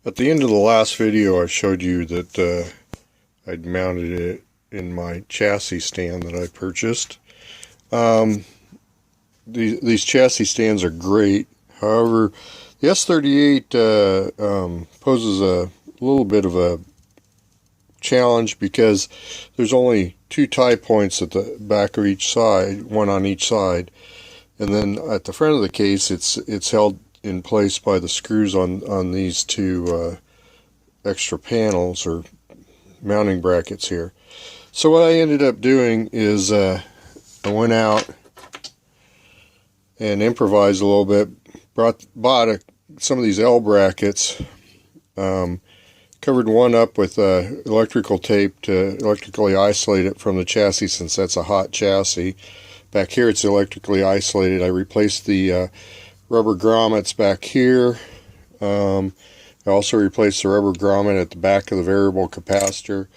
At the end of the last video, I showed you that I'd mounted it in my chassis stand that I purchased. Um, these chassis stands are great. However, the S38 poses a little bit of a challenge because there's only two tie points at the back of each side, one on each side, and then at the front of the case, it's held in place by the screws on these two extra panels or mounting brackets here. So what I ended up doing is I went out and improvised a little bit, bought some of these L brackets, covered one up with electrical tape to electrically isolate it from the chassis, since that's a hot chassis. Back here it's electrically isolated. I replaced the rubber grommets back here. I also replaced the rubber grommet at the back of the variable capacitor,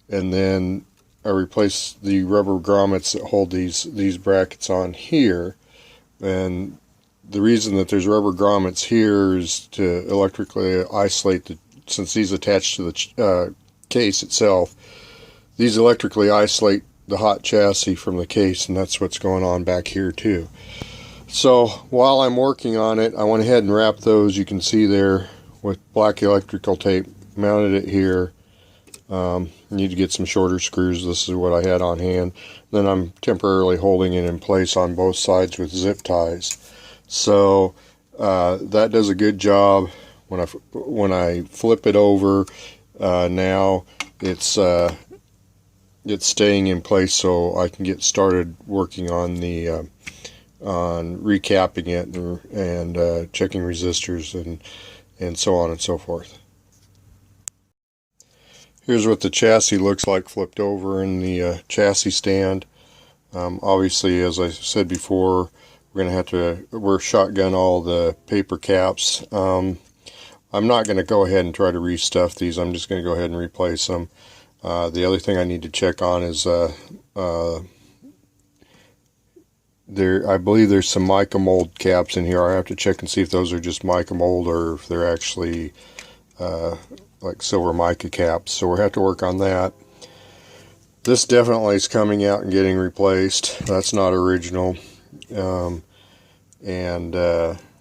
and then I replaced the rubber grommets that hold these brackets on here. And the reason that there's rubber grommets here is to electrically isolate since these attach to the case itself. These electrically isolate the hot chassis from the case, and that's what's going on back here too. So while I'm working on it, I went ahead and wrapped those, you can see there, with black electrical tape. Mounted it here. Need to get some shorter screws. This is what I had on hand. Then I'm temporarily holding it in place on both sides with zip ties. So that does a good job. When I flip it over, now it's staying in place, so I can get started working on the on recapping it and checking resistors and so on and so forth. Here's what the chassis looks like flipped over in the chassis stand. Obviously, as I said before, we're shotgun all the paper caps. I'm not going to go ahead and try to restuff these. I'm just going to go ahead and replace them. The other thing I need to check on is I believe there's some mica mold caps in here. I have to check and see if those are just mica mold or if they're actually like silver mica caps. So we'll have to work on that. This definitely is coming out and getting replaced. That's not original.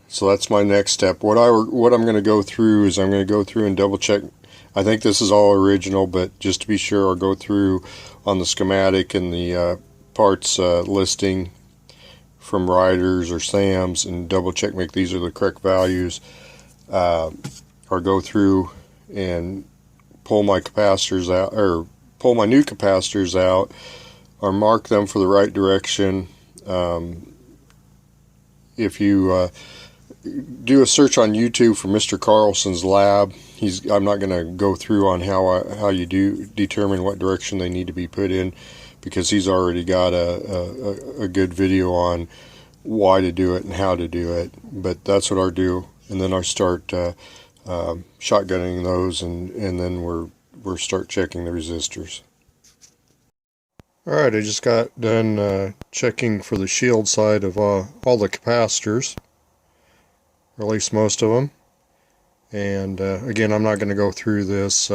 So that's my next step. What I'm going to go through is I'm going to go through and double check. I think this is all original, but just to be sure, I'll go through on the schematic and the parts listing from Riders or Sam's and double check, make these are the correct values. Or go through and pull my capacitors out, or pull my new capacitors out, or mark them for the right direction. If you do a search on YouTube for Mr. Carlson's lab, I'm not going to go through on how you determine what direction they need to be put in, because he's already got a good video on why to do it and how to do it. But that's what I do, and then I start shotgunning those, and then we're start checking the resistors. Alright, I just got done checking for the shield side of all the capacitors, or at least most of them. And again, I'm not going to go through this,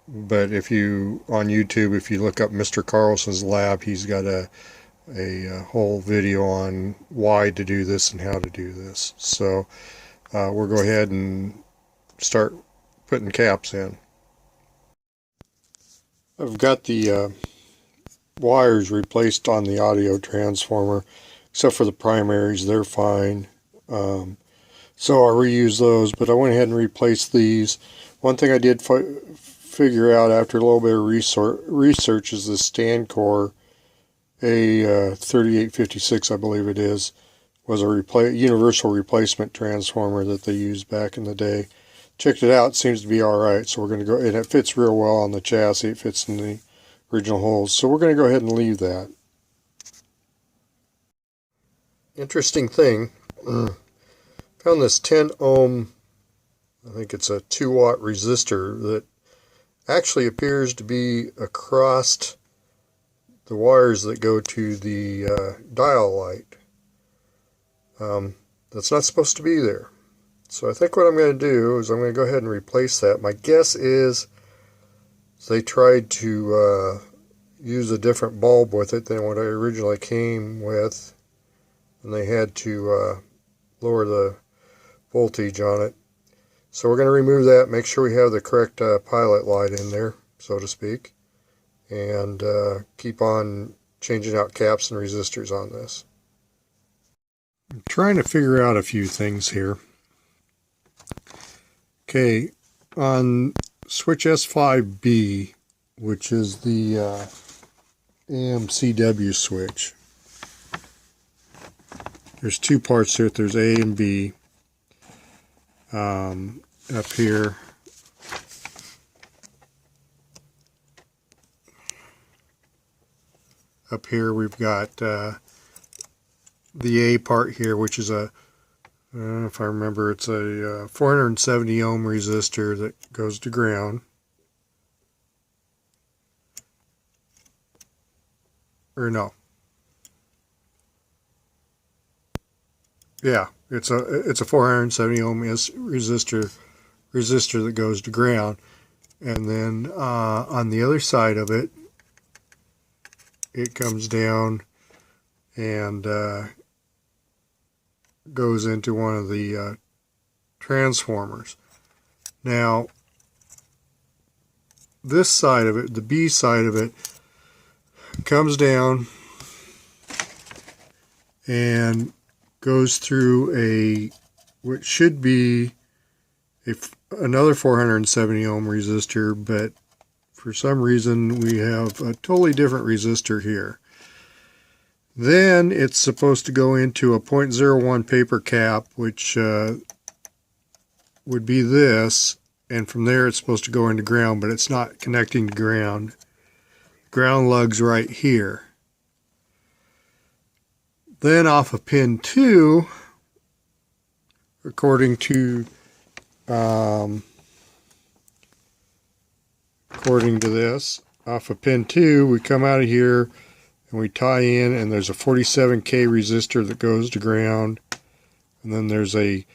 but if you, on YouTube, if you look up Mr. Carlson's lab, he's got a whole video on why to do this and how to do this. So we'll go ahead and start putting caps in. I've got the wires replaced on the audio transformer, except for the primaries. They're fine. So I reuse those, but I went ahead and replaced these. One thing I did figure out after a little bit of research is the stand core A3856, I believe it is, was a universal replacement transformer that they used back in the day. Checked it out, it seems to be alright, so we're going to go, and it fits real well on the chassis, it fits in the original holes, so we're going to go ahead and leave that. Interesting thing, found this 10 ohm, I think it's a 2 watt resistor that actually appears to be across the wires that go to the dial light. That's not supposed to be there. So I think what I'm going to do is I'm going to go ahead and replace that. My guess is they tried to use a different bulb with it than what I originally came with, and they had to lower the voltage on it. So we're going to remove that, make sure we have the correct pilot light in there, so to speak, and keep on changing out caps and resistors on this. I'm trying to figure out a few things here. Okay, on switch S5B, which is the AMCW switch, there's two parts to it. There's A and B. Up here, we've got the A part here, which is a, if I remember, it's a 470 ohm resistor that goes to ground. Or no. Yeah, it's a 470 ohm resistor that goes to ground, and then on the other side of it, it comes down and goes into one of the transformers. Now, this side of it, the B side of it, comes down and goes through a, what should be another 470 ohm resistor, but for some reason we have a totally different resistor here. Then it's supposed to go into a 0.01 paper cap, which would be this, and from there it's supposed to go into ground, but it's not connecting to ground. Ground lugs right here. Then off of pin 2, according to this, off of pin 2, we come out of here and we tie in, and there's a 47K resistor that goes to ground, and then there's a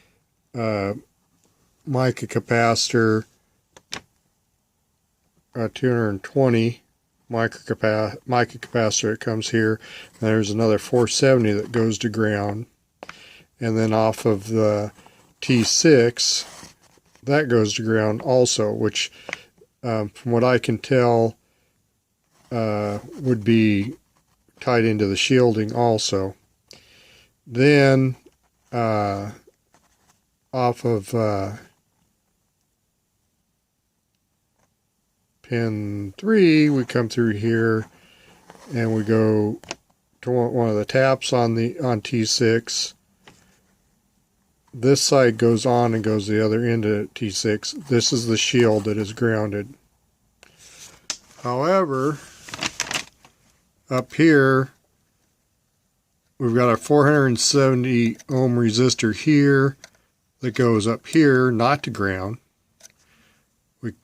mica capacitor, 220 mica capacitor that comes here, and there's another 470 that goes to ground, and then off of the T6 that goes to ground also, which from what I can tell would be tied into the shielding also. Then off of pin 3, we come through here and we go to one of the taps on T6. This side goes on and goes the other end of T6. This is the shield that is grounded. However, up here we've got a 470 ohm resistor here that goes up here, not to ground.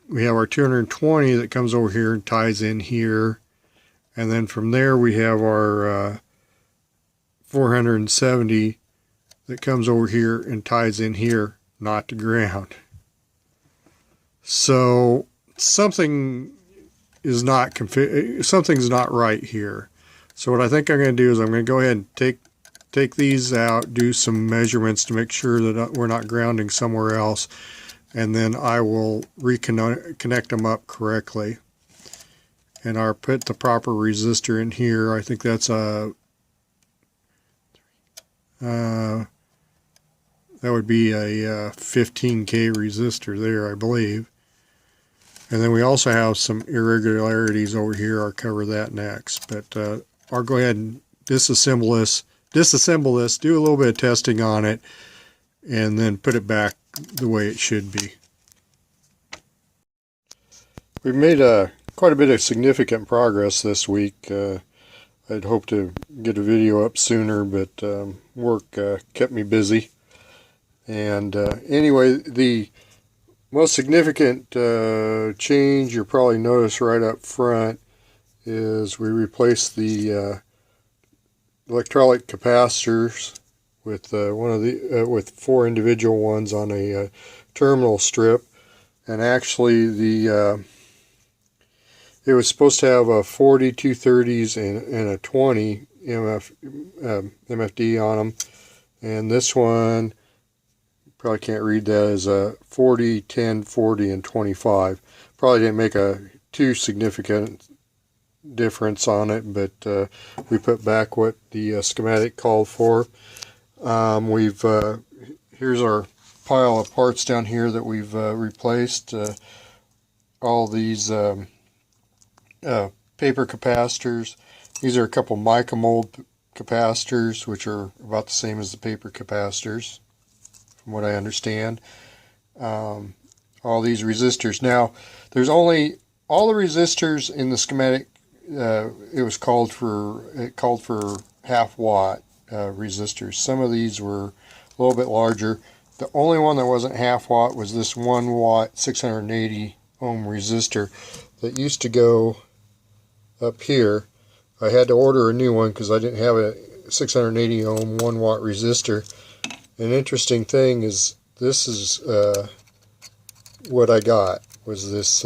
We have our 220 that comes over here and ties in here, and then from there we have our 470 that comes over here and ties in here, not to ground. So something is not something's not right here. So what I think I'm going to do is I'm going to go ahead and take these out, do some measurements to make sure that we're not grounding somewhere else, and then I will reconnect them up correctly. And I'll put the proper resistor in here. I think that's a that would be a 15K resistor there, I believe. And then we also have some irregularities over here. I'll cover that next. But I'll go ahead and disassemble this, do a little bit of testing on it, and then put it back the way it should be. We've made quite a bit of significant progress this week. I'd hoped to get a video up sooner, but work kept me busy. And anyway, the most significant change you'll probably notice right up front is we replaced the electrolyte capacitors with with 4 individual ones on a terminal strip. And actually it was supposed to have a 40 230s and a 20 MFD on them, and this one, probably can't read that, is a 40, 10, 40, and 25. Probably didn't make a too significant difference on it, but we put back what the schematic called for. Here's our pile of parts down here that we've replaced. All these paper capacitors. These are a couple mica mold capacitors, which are about the same as the paper capacitors, from what I understand. All these resistors. Now, there's only all the resistors in the schematic. It called for half watt resistors. Some of these were a little bit larger. The only one that wasn't half watt was this 1 watt 680 ohm resistor that used to go up here. I had to order a new one because I didn't have a 680 ohm 1 watt resistor. An interesting thing is this is what I got, was this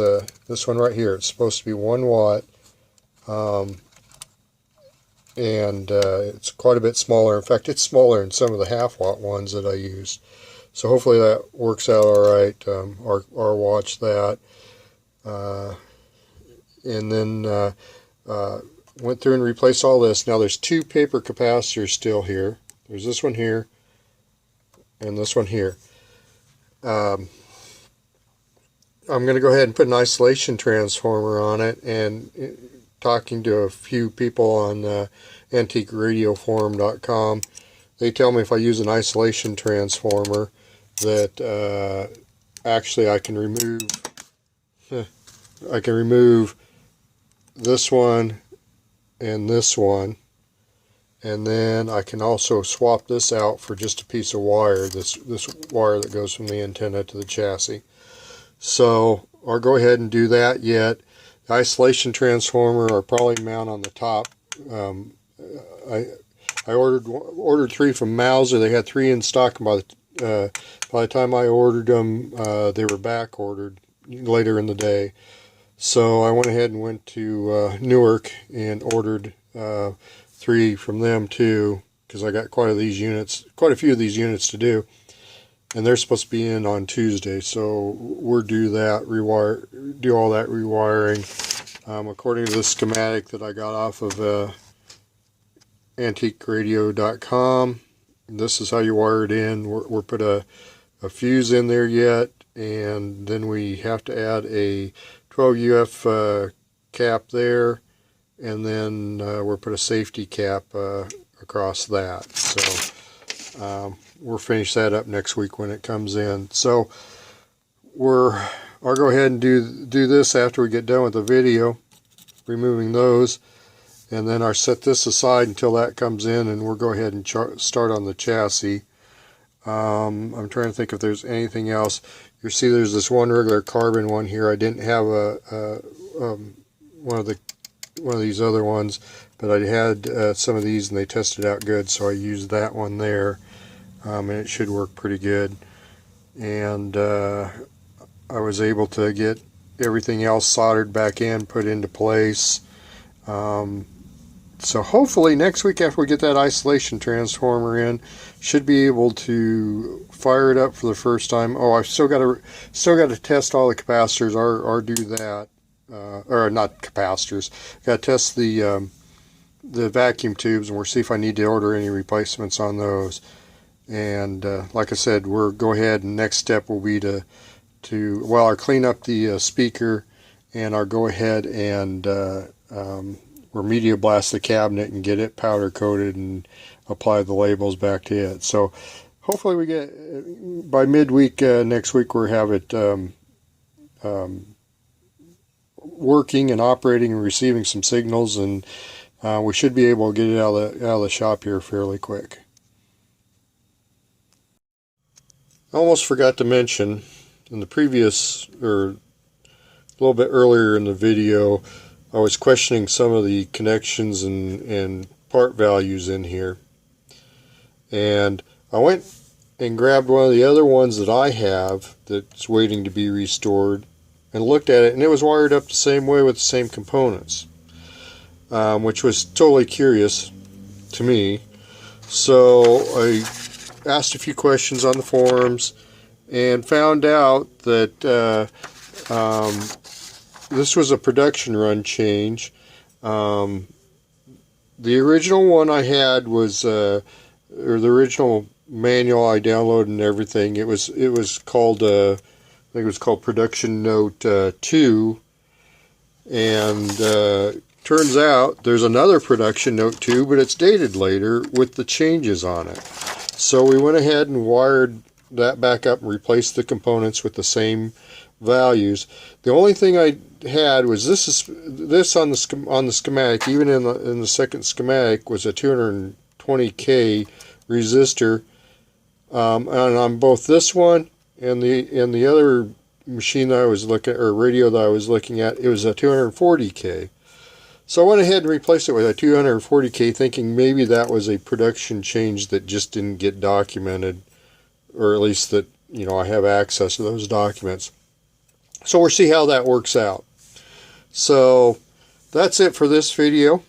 one right here. It's supposed to be 1 watt, and it's quite a bit smaller. In fact, it's smaller than some of the half watt ones that I used. So hopefully that works out all right. I'll watch that. And then went through and replaced all this. Now there's 2 paper capacitors still here. There's this one here and this one here. I'm going to go ahead and put an isolation transformer on it, and talking to a few people on antiqueradioforum.com, they tell me if I use an isolation transformer that actually I can remove this one and this one, and then I can also swap this out for just a piece of wire, this wire that goes from the antenna to the chassis. So I'll go ahead and do that yet. The isolation transformer I'll probably mount on the top. I ordered 3 from Mauser. They had 3 in stock, and by the time I ordered them, they were back ordered later in the day. So I went ahead and went to Newark and ordered 3 from them too, because I got quite a few of these units to do, and they're supposed to be in on Tuesday. So we'll do all that rewiring according to the schematic that I got off of antiqueradio.com. This is how you wire it in. We're put a fuse in there yet, and then we have to add a 12 UF cap there, and then we'll put a safety cap across that. So we'll finish that up next week when it comes in. So I'll go ahead and do this after we get done with the video, removing those, and then I'll set this aside until that comes in, and we'll go ahead and start on the chassis. I'm trying to think if there's anything else. You see there's this one regular carbon one here. I didn't have one of these other ones, but I had some of these and they tested out good, so I used that one there, and it should work pretty good. And I was able to get everything else soldered back in, put into place. So hopefully next week, after we get that isolation transformer in, should be able to fire it up for the first time. Oh, I've still got to test all the capacitors, or do that, or not capacitors. Got to test the vacuum tubes, and we'll see if I need to order any replacements on those. And like I said, we'll go ahead, and next step will be to I'll clean up the speaker, and I'll go ahead and or media blast the cabinet and get it powder coated and apply the labels back to it. So hopefully we get, by midweek next week, we'll have it working and operating and receiving some signals, and we should be able to get it out of the shop here fairly quick. I almost forgot to mention in the previous, or a little bit earlier in the video, I was questioning some of the connections and part values in here. And I went and grabbed one of the other ones that I have that's waiting to be restored and looked at it, and it was wired up the same way with the same components, which was totally curious to me. So I asked a few questions on the forums and found out that this was a production run change. The original one I had was, or the original manual I downloaded and everything, it was called, I think it was called Production Note 2, and turns out there's another Production Note 2, but it's dated later with the changes on it. So we went ahead and wired that back up and replaced the components with the same values. The only thing I had was this on the schematic, even in the second schematic, was a 220K resistor, and on both this one and the other machine that I was looking, or radio that I was looking at, it was a 240K. So I went ahead and replaced it with a 240K, thinking maybe that was a production change that just didn't get documented, or at least that, you know, I have access to those documents. So we'll see how that works out. So that's it for this video.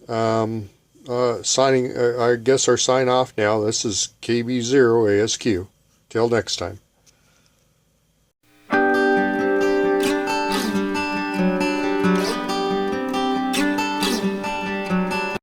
I guess our sign off now. This is KB0ASQ. Till next time.